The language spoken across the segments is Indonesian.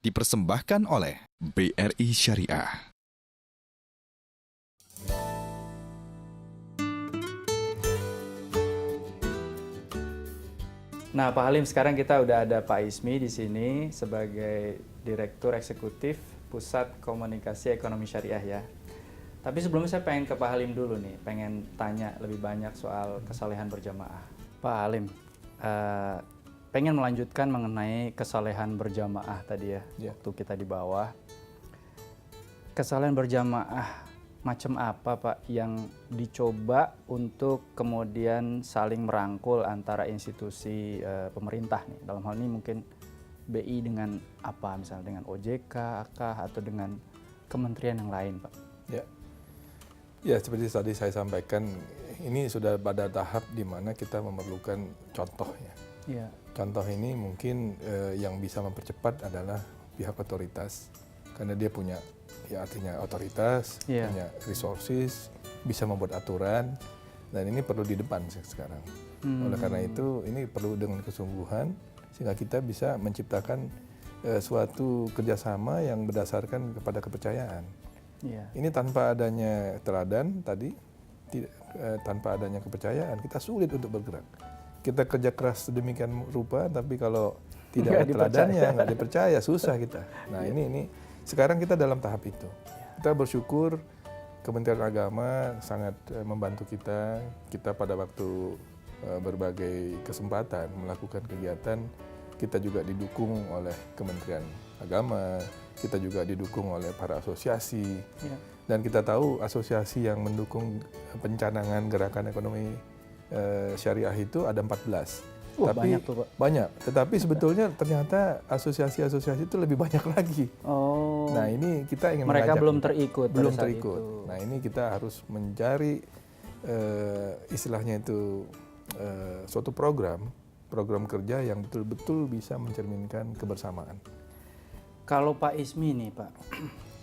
Dipersembahkan oleh BRI Syariah. Nah, Pak Halim, sekarang kita udah ada Pak Ismi di sini sebagai Direktur Eksekutif Pusat Komunikasi Ekonomi Syariah ya. Tapi sebelumnya saya pengen ke Pak Halim dulu nih, pengen tanya lebih banyak soal kesalehan berjamaah. Pak Halim, pengen melanjutkan mengenai kesalehan berjamaah tadi ya, waktu kita di bawah. Kesalehan berjamaah macam apa Pak yang dicoba untuk kemudian saling merangkul antara institusi pemerintah nih? Dalam hal ini mungkin BI dengan apa, misalnya dengan OJK, AK, atau dengan kementerian yang lain Pak? Ya, seperti tadi saya sampaikan, ini sudah pada tahap di mana kita memerlukan contoh ya. Ya. Contoh ini mungkin yang bisa mempercepat adalah pihak otoritas, karena dia punya, ya artinya otoritas, punya resources, bisa membuat aturan, dan ini perlu di depan sekarang. Oleh karena itu, ini perlu dengan kesungguhan, sehingga kita bisa menciptakan suatu kerjasama yang berdasarkan kepada kepercayaan. Ini tanpa adanya teladan tadi, tanpa adanya kepercayaan, kita sulit untuk bergerak. Kita kerja keras sedemikian rupa, tapi kalau tidak ada teladannya, nggak dipercaya, susah kita. Nah ini sekarang kita dalam tahap itu. Kita bersyukur Kementerian Agama sangat membantu kita. Kita pada waktu berbagai kesempatan melakukan kegiatan, kita juga didukung oleh Kementerian Agama, kita juga didukung oleh para asosiasi, dan kita tahu asosiasi yang mendukung pencanangan gerakan ekonomi syariah itu ada 14. Tapi banyak tuh Pak. Banyak, tetapi sebetulnya ternyata asosiasi-asosiasi itu lebih banyak lagi. Nah ini kita ingin mereka mengajak, belum terikut. Belum terikut. Nah ini kita harus mencari istilahnya itu suatu program kerja yang betul-betul bisa mencerminkan kebersamaan. Kalau Pak Ismi nih Pak,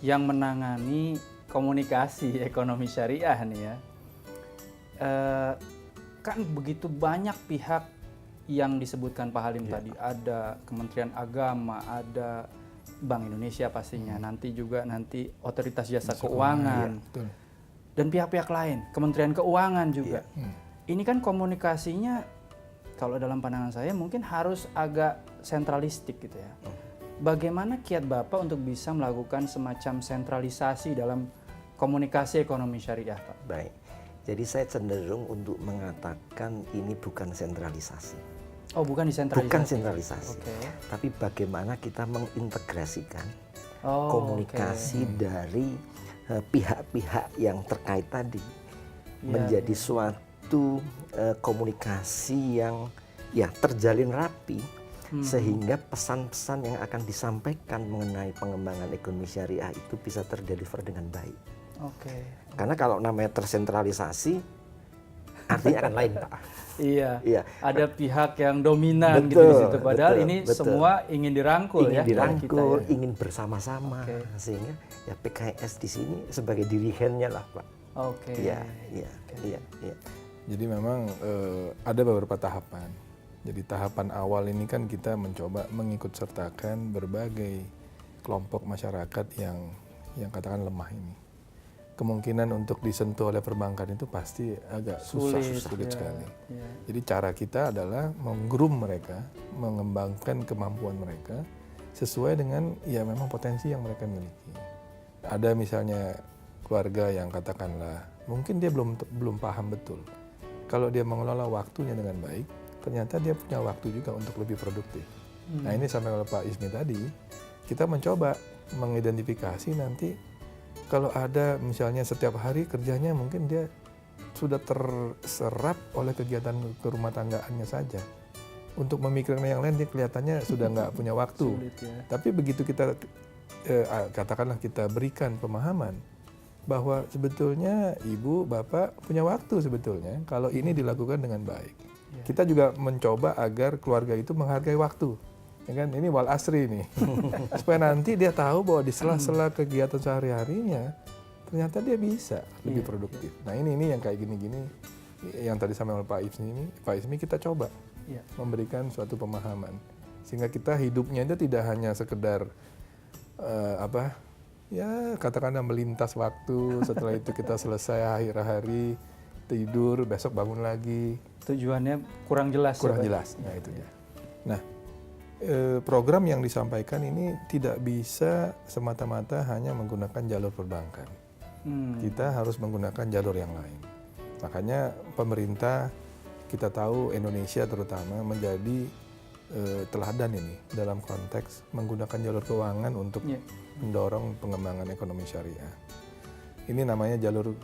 yang menangani komunikasi ekonomi syariah nih ya, kan begitu banyak pihak yang disebutkan Pak Halim tadi. Ada Kementerian Agama, ada Bank Indonesia pastinya, nanti Otoritas Jasa Keuangan, dan pihak-pihak lain, Kementerian Keuangan juga. Ini kan komunikasinya, kalau dalam pandangan saya mungkin harus agak sentralistik gitu ya. Bagaimana kiat Bapak untuk bisa melakukan semacam sentralisasi dalam komunikasi ekonomi syariah, Pak? Baik, jadi saya cenderung untuk mengatakan ini bukan sentralisasi. Oh, bukan disentralisasi? Bukan sentralisasi, tapi bagaimana kita mengintegrasikan komunikasi dari pihak-pihak yang terkait tadi menjadi suatu komunikasi yang terjalin rapi, sehingga pesan-pesan yang akan disampaikan mengenai pengembangan ekonomi syariah itu bisa terdeliver dengan baik. Karena kalau namanya tersentralisasi, artinya akan lain, Pak. Iya. Ada pihak yang dominan gitu di situ. Padahal ini semua ingin dirangkul, ingin dirangkul, ingin bersama-sama, sehingga ya PKS di sini sebagai dirigennya lah, Pak. Iya. Jadi memang ada beberapa tahapan. Jadi tahapan awal ini kan kita mencoba mengikut sertakan berbagai kelompok masyarakat yang katakan lemah ini. Kemungkinan untuk disentuh oleh perbankan itu pasti agak sulit sekali. Jadi cara kita adalah menggroom mereka, mengembangkan kemampuan mereka sesuai dengan memang potensi yang mereka miliki. Ada misalnya keluarga yang katakanlah mungkin dia belum paham betul. Kalau dia mengelola waktunya dengan baik, ternyata dia punya waktu juga untuk lebih produktif. Nah ini sampai oleh Pak Ismi tadi, kita mencoba mengidentifikasi nanti kalau ada misalnya setiap hari kerjanya mungkin dia sudah terserap oleh kegiatan kerumah tanggaannya saja. Untuk memikirkan yang lain dia kelihatannya sudah nggak punya waktu. Sulit, ya. Tapi begitu kita katakanlah kita berikan pemahaman bahwa sebetulnya ibu, bapak punya waktu sebetulnya kalau ini dilakukan dengan baik. Kita juga mencoba agar keluarga itu menghargai waktu. Ya kan, ini wal asri nih. Supaya nanti dia tahu bahwa di sela-sela kegiatan sehari-harinya ternyata dia bisa lebih produktif. Nah, ini yang kayak gini-gini yang tadi sama Pak Ismi kita coba memberikan suatu pemahaman sehingga kita hidupnya itu tidak hanya sekedar ya katakanlah melintas waktu. Setelah itu kita selesai akhir hari, tidur, besok bangun lagi. Tujuannya kurang jelas. Kurang jelas. Nah itu dia. Nah, program yang disampaikan ini tidak bisa semata-mata hanya menggunakan jalur perbankan. Kita harus menggunakan jalur yang lain. Makanya pemerintah, kita tahu Indonesia terutama menjadi teladan ini dalam konteks menggunakan jalur keuangan untuk mendorong pengembangan ekonomi syariah. Ini namanya jalur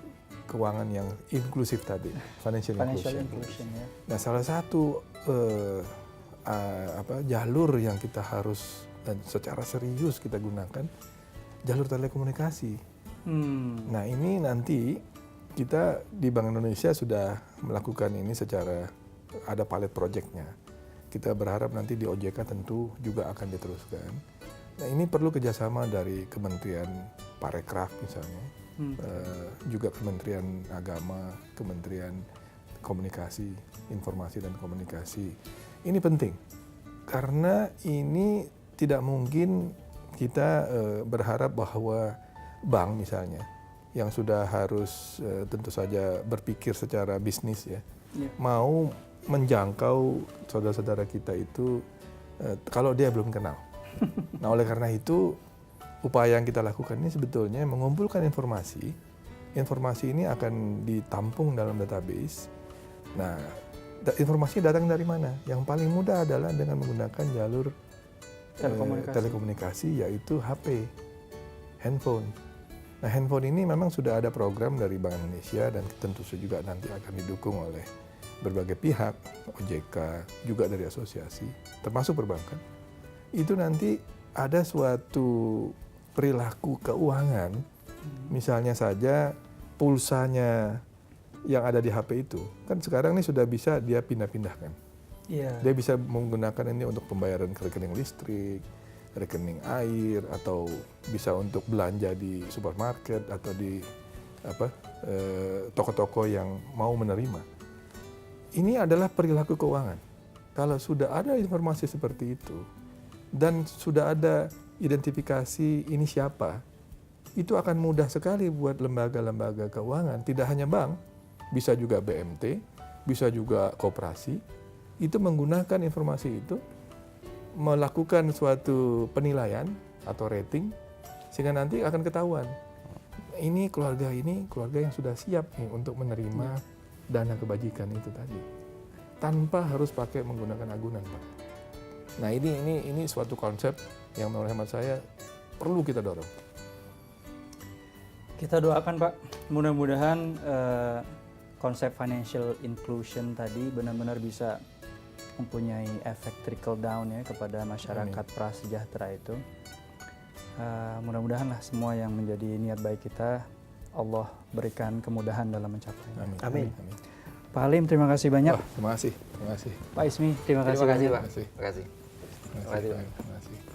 keuangan yang inklusif tadi, financial inclusion. Ya. Nah, salah satu jalur yang kita harus dan secara serius kita gunakan jalur telekomunikasi. Nah, ini nanti kita di Bank Indonesia sudah melakukan ini secara ada pilot project-nya. Kita berharap nanti di OJK tentu juga akan diteruskan. Nah, ini perlu kerjasama dari Kementerian Parekraf misalnya, juga Kementerian Agama, Kementerian Komunikasi, Informasi dan Komunikasi. Ini penting karena ini tidak mungkin kita berharap bahwa bank misalnya yang sudah harus tentu saja berpikir secara bisnis ya, mau menjangkau saudara-saudara kita itu kalau dia belum kenal. Nah, oleh karena itu upaya yang kita lakukan ini sebetulnya mengumpulkan informasi. Informasi ini akan ditampung dalam database. Nah, informasi datang dari mana? Yang paling mudah adalah dengan menggunakan jalur telekomunikasi yaitu HP, handphone. Nah, handphone ini memang sudah ada program dari Bank Indonesia dan tentu saja juga nanti akan didukung oleh berbagai pihak, OJK, juga dari asosiasi, termasuk perbankan. Itu nanti ada suatu perilaku keuangan, misalnya saja pulsanya yang ada di HP itu, kan sekarang ini sudah bisa dia pindah-pindahkan. Dia bisa menggunakan ini untuk pembayaran ke rekening listrik, rekening air, atau bisa untuk belanja di supermarket atau di toko-toko yang mau menerima. Ini adalah perilaku keuangan. Kalau sudah ada informasi seperti itu dan sudah ada identifikasi ini siapa, itu akan mudah sekali buat lembaga-lembaga keuangan, tidak hanya bank, bisa juga BMT, bisa juga koperasi, itu menggunakan informasi itu melakukan suatu penilaian atau rating sehingga nanti akan ketahuan ini keluarga yang sudah siap nih untuk menerima dana kebajikan itu tadi tanpa harus pakai menggunakan agunan, Pak. Nah, ini suatu konsep yang menurut hemat saya perlu kita dorong. Kita doakan, Pak, mudah-mudahan konsep financial inclusion tadi benar-benar bisa mempunyai efek trickle down ya kepada masyarakat prasejahtera itu. Mudah-mudahan lah semua yang menjadi niat baik kita Allah berikan kemudahan dalam mencapainya. Amin. Pak Halim, terima kasih banyak. Terima kasih. Pak Ismi, terima kasih. Pak. Terima kasih. Terima kasih. Terima kasih.